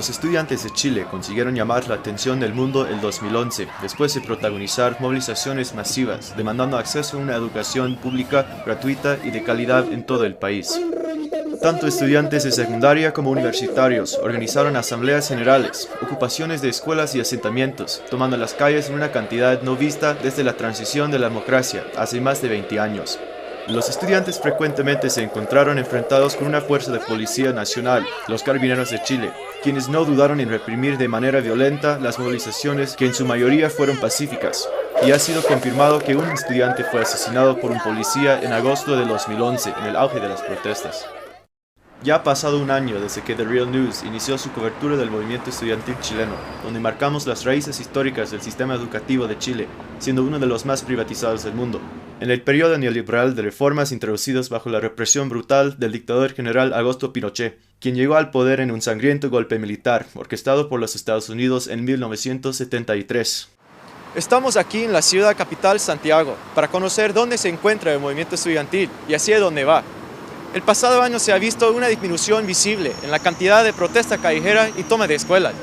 Los estudiantes de Chile consiguieron llamar la atención del mundo el 2011, después de protagonizar movilizaciones masivas, demandando acceso a una educación pública, gratuita y de calidad en todo el país. Tanto estudiantes de secundaria como universitarios organizaron asambleas generales, ocupaciones de escuelas y asentamientos, tomando las calles en una cantidad no vista desde la transición de la democracia hace más de 20 años. Los estudiantes frecuentemente se encontraron enfrentados con una fuerza de policía nacional, los Carabineros de Chile, quienes no dudaron en reprimir de manera violenta las movilizaciones que en su mayoría fueron pacíficas. Y ha sido confirmado que un estudiante fue asesinado por un policía en agosto de 2011, en el auge de las protestas. Ya ha pasado un año desde que The Real News inició su cobertura del movimiento estudiantil chileno, donde marcamos las raíces históricas del sistema educativo de Chile, siendo uno de los más privatizados del mundo. En el periodo neoliberal de reformas introducidas bajo la represión brutal del dictador general Augusto Pinochet, quien llegó al poder en un sangriento golpe militar orquestado por los Estados Unidos en 1973. Estamos aquí en la ciudad capital, Santiago, para conocer dónde se encuentra el movimiento estudiantil y hacia dónde va. El pasado año se ha visto una disminución visible en la cantidad de protesta callejera y toma de escuelas.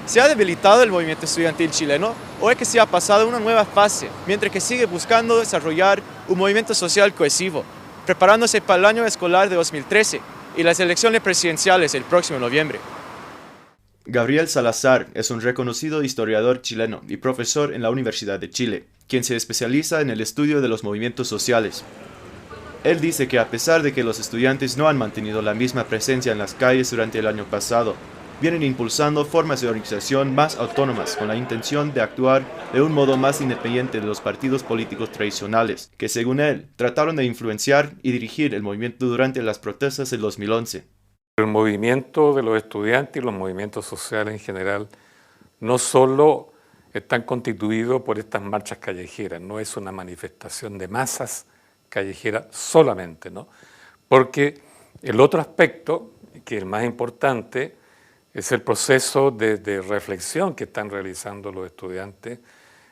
¿Se ha debilitado el movimiento estudiantil chileno o es que se ha pasado una nueva fase, mientras que sigue buscando desarrollar un movimiento social cohesivo, preparándose para el año escolar de 2013 y las elecciones presidenciales el próximo noviembre? Gabriel Salazar es un reconocido historiador chileno y profesor en la Universidad de Chile, quien se especializa en el estudio de los movimientos sociales. Él dice que a pesar de que los estudiantes no han mantenido la misma presencia en las calles durante el año pasado, vienen impulsando formas de organización más autónomas con la intención de actuar de un modo más independiente de los partidos políticos tradicionales, que según él, trataron de influenciar y dirigir el movimiento durante las protestas del 2011. El movimiento de los estudiantes y los movimientos sociales en general no solo están constituidos por estas marchas callejeras, no es una manifestación de masas callejera solamente, ¿no? Porque el otro aspecto, que es el más importante, es el proceso de reflexión que están realizando los estudiantes,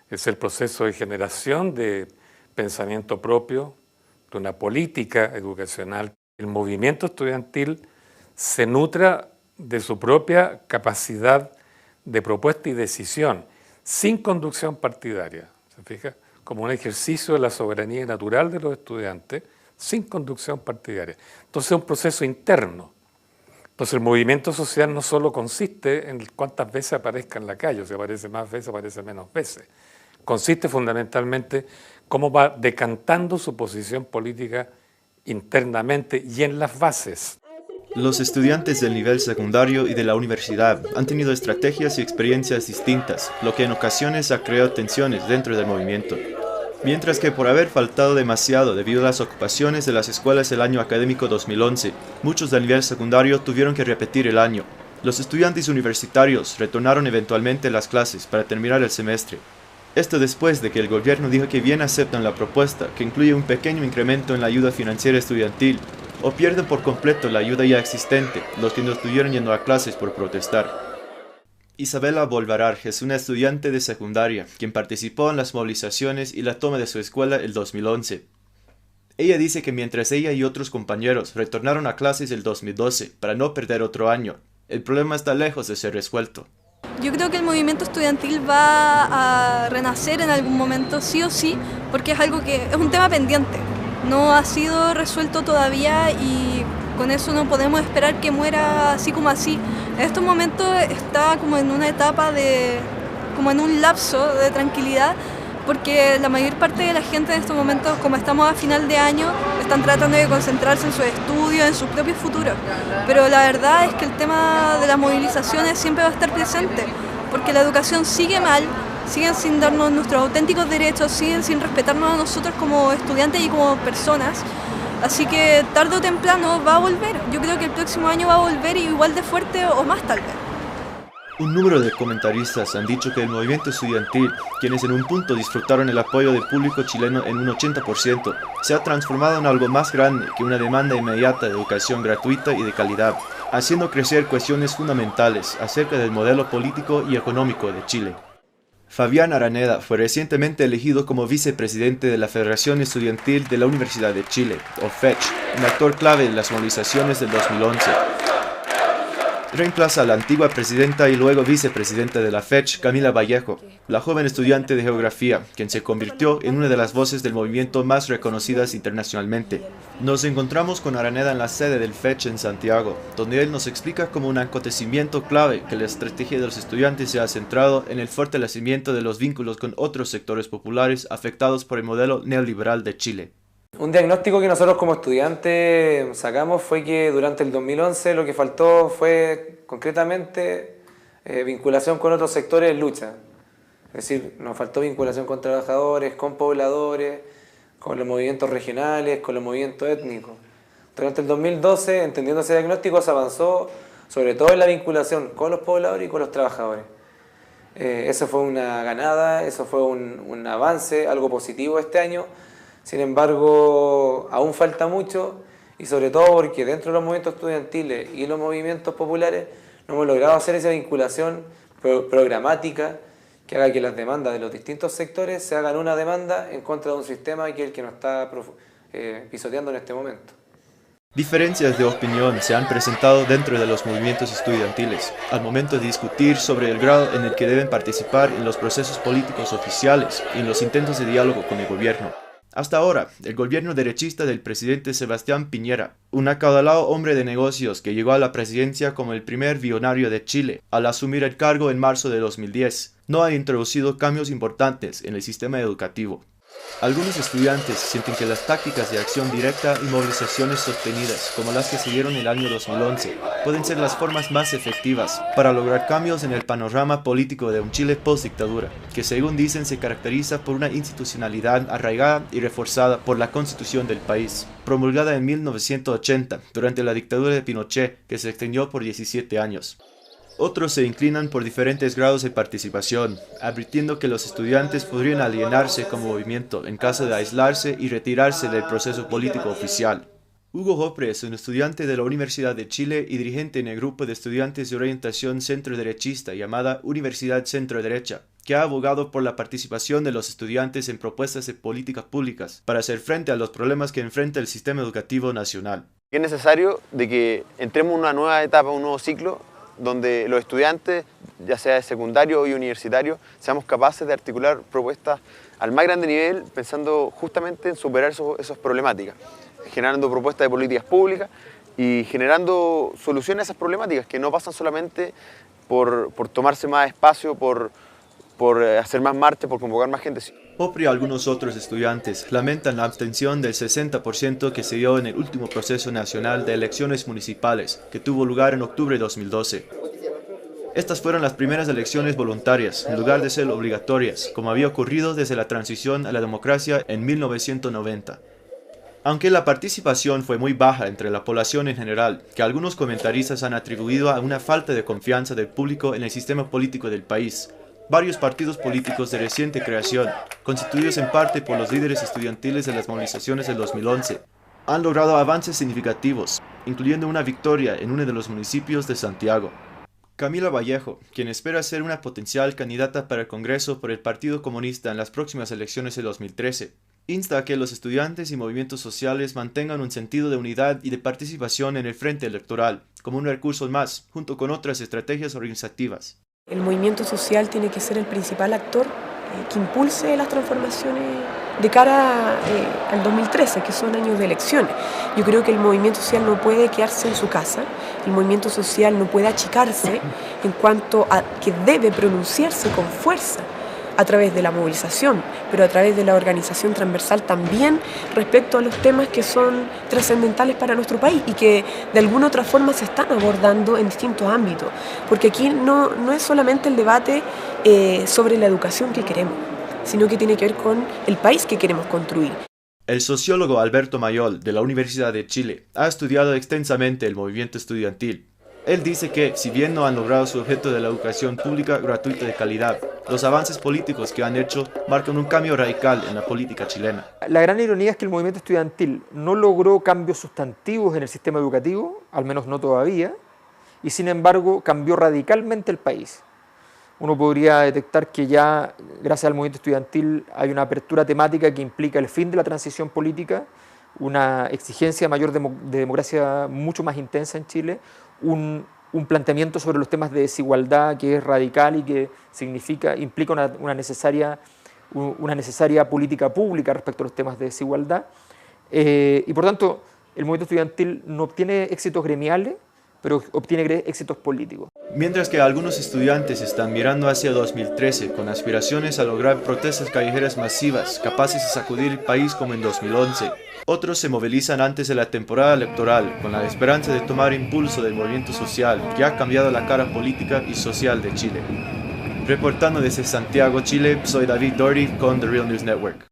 es el proceso de generación de pensamiento propio, de una política educacional. El movimiento estudiantil se nutra de su propia capacidad de propuesta y decisión, sin conducción partidaria, ¿se fija? Como un ejercicio de la soberanía natural de los estudiantes, sin conducción partidaria. Entonces es un proceso interno. Entonces el movimiento social no solo consiste en cuántas veces aparezca en la calle, o sea, aparece más veces, aparece menos veces. Consiste fundamentalmente cómo va decantando su posición política internamente y en las bases. Los estudiantes del nivel secundario y de la universidad han tenido estrategias y experiencias distintas, lo que en ocasiones ha creado tensiones dentro del movimiento. Mientras que por haber faltado demasiado debido a las ocupaciones de las escuelas el año académico 2011, muchos del nivel secundario tuvieron que repetir el año. Los estudiantes universitarios retornaron eventualmente a las clases para terminar el semestre. Esto después de que el gobierno dijo que bien aceptan la propuesta, que incluye un pequeño incremento en la ayuda financiera estudiantil, o pierden por completo la ayuda ya existente, los que no estuvieron yendo a clases por protestar. Isabela Bolvarar es una estudiante de secundaria, quien participó en las movilizaciones y la toma de su escuela el 2011. Ella dice que mientras ella y otros compañeros retornaron a clases el 2012 para no perder otro año, el problema está lejos de ser resuelto. Yo creo que el movimiento estudiantil va a renacer en algún momento, sí o sí, porque es algo que es un tema pendiente. No ha sido resuelto todavía y con eso no podemos esperar que muera así como así. En estos momentos está como en una etapa como en un lapso de tranquilidad, porque la mayor parte de la gente en estos momentos, como estamos a final de año, están tratando de concentrarse en sus estudios, en su propio futuro. Pero la verdad es que el tema de las movilizaciones siempre va a estar presente, porque la educación sigue mal, siguen sin darnos nuestros auténticos derechos, siguen sin respetarnos a nosotros como estudiantes y como personas. Así que tarde o temprano va a volver. Yo creo que el próximo año va a volver igual de fuerte o más tal vez. Un número de comentaristas han dicho que el movimiento estudiantil, quienes en un punto disfrutaron el apoyo del público chileno en un 80%, se ha transformado en algo más grande que una demanda inmediata de educación gratuita y de calidad, haciendo crecer cuestiones fundamentales acerca del modelo político y económico de Chile. Fabián Araneda fue recientemente elegido como vicepresidente de la Federación Estudiantil de la Universidad de Chile, o FECH, un actor clave en las movilizaciones del 2011. Reemplaza a la antigua presidenta y luego vicepresidenta de la FECH, Camila Vallejo, la joven estudiante de geografía, quien se convirtió en una de las voces del movimiento más reconocidas internacionalmente. Nos encontramos con Araneda en la sede del FECH en Santiago, donde él nos explica como un acontecimiento clave que la estrategia de los estudiantes se ha centrado en el fortalecimiento de los vínculos con otros sectores populares afectados por el modelo neoliberal de Chile. Un diagnóstico que nosotros como estudiantes sacamos fue que durante el 2011 lo que faltó fue concretamente vinculación con otros sectores en lucha. Es decir, nos faltó vinculación con trabajadores, con pobladores, con los movimientos regionales, con los movimientos étnicos. Durante el 2012, entendiendo ese diagnóstico, se avanzó sobre todo en la vinculación con los pobladores y con los trabajadores. Eso fue una ganada, eso fue un avance, algo positivo este año. Sin embargo, aún falta mucho, y sobre todo porque dentro de los movimientos estudiantiles y los movimientos populares no hemos logrado hacer esa vinculación programática que haga que las demandas de los distintos sectores se hagan una demanda en contra de un sistema que es el que nos está pisoteando en este momento. Diferencias de opinión se han presentado dentro de los movimientos estudiantiles al momento de discutir sobre el grado en el que deben participar en los procesos políticos oficiales y en los intentos de diálogo con el gobierno. Hasta ahora, el gobierno derechista del presidente Sebastián Piñera, un acaudalado hombre de negocios que llegó a la presidencia como el primer billonario de Chile al asumir el cargo en marzo de 2010, no ha introducido cambios importantes en el sistema educativo. Algunos estudiantes sienten que las tácticas de acción directa y movilizaciones sostenidas, como las que siguieron el año 2011, pueden ser las formas más efectivas para lograr cambios en el panorama político de un Chile post-dictadura, que según dicen se caracteriza por una institucionalidad arraigada y reforzada por la Constitución del país, promulgada en 1980 durante la dictadura de Pinochet, que se extendió por 17 años. Otros se inclinan por diferentes grados de participación, advirtiendo que los estudiantes podrían alienarse como movimiento en caso de aislarse y retirarse del proceso político oficial. Hugo Jopre es un estudiante de la Universidad de Chile y dirigente en el grupo de estudiantes de orientación centro-derechista llamada Universidad Centro-Derecha, que ha abogado por la participación de los estudiantes en propuestas de políticas públicas para hacer frente a los problemas que enfrenta el sistema educativo nacional. Es necesario de que entremos en una nueva etapa, un nuevo ciclo, donde los estudiantes, ya sea de secundario y universitario, seamos capaces de articular propuestas al más grande nivel, pensando justamente en superar esas problemáticas, generando propuestas de políticas públicas y generando soluciones a esas problemáticas que no pasan solamente por tomarse más espacio, por hacer más marchas, por convocar más gente. Jopre y algunos otros estudiantes lamentan la abstención del 60% que se dio en el último proceso nacional de elecciones municipales, que tuvo lugar en octubre de 2012. Estas fueron las primeras elecciones voluntarias, en lugar de ser obligatorias, como había ocurrido desde la transición a la democracia en 1990. Aunque la participación fue muy baja entre la población en general, que algunos comentaristas han atribuido a una falta de confianza del público en el sistema político del país, varios partidos políticos de reciente creación, constituidos en parte por los líderes estudiantiles de las movilizaciones del 2011, han logrado avances significativos, incluyendo una victoria en uno de los municipios de Santiago. Camila Vallejo, quien espera ser una potencial candidata para el Congreso por el Partido Comunista en las próximas elecciones de 2013, insta a que los estudiantes y movimientos sociales mantengan un sentido de unidad y de participación en el frente electoral, como un recurso más, junto con otras estrategias organizativas. El movimiento social tiene que ser el principal actor que impulse las transformaciones de cara al 2013, que son años de elecciones. Yo creo que el movimiento social no puede quedarse en su casa, el movimiento social no puede achicarse en cuanto a que debe pronunciarse con fuerza a través de la movilización, pero a través de la organización transversal también respecto a los temas que son trascendentales para nuestro país y que de alguna otra forma se están abordando en distintos ámbitos, porque aquí no es solamente el debate sobre la educación que queremos, sino que tiene que ver con el país que queremos construir. El sociólogo Alberto Mayol, de la Universidad de Chile, ha estudiado extensamente el movimiento estudiantil. Él dice que, si bien no han logrado su objeto de la educación pública gratuita de calidad, los avances políticos que han hecho marcan un cambio radical en la política chilena. La gran ironía es que el movimiento estudiantil no logró cambios sustantivos en el sistema educativo, al menos no todavía, y sin embargo cambió radicalmente el país. Uno podría detectar que ya, gracias al movimiento estudiantil, hay una apertura temática que implica el fin de la transición política, una exigencia mayor de democracia mucho más intensa en Chile, un un planteamiento sobre los temas de desigualdad que es radical y que implica una necesaria política pública respecto a los temas de desigualdad. Y por tanto, el movimiento estudiantil no obtiene éxitos gremiales, pero obtiene éxitos políticos. Mientras que algunos estudiantes están mirando hacia 2013 con aspiraciones a lograr protestas callejeras masivas capaces de sacudir el país como en 2011, otros se movilizan antes de la temporada electoral con la esperanza de tomar impulso del movimiento social que ha cambiado la cara política y social de Chile. Reportando desde Santiago, Chile, soy David Doherty con The Real News Network.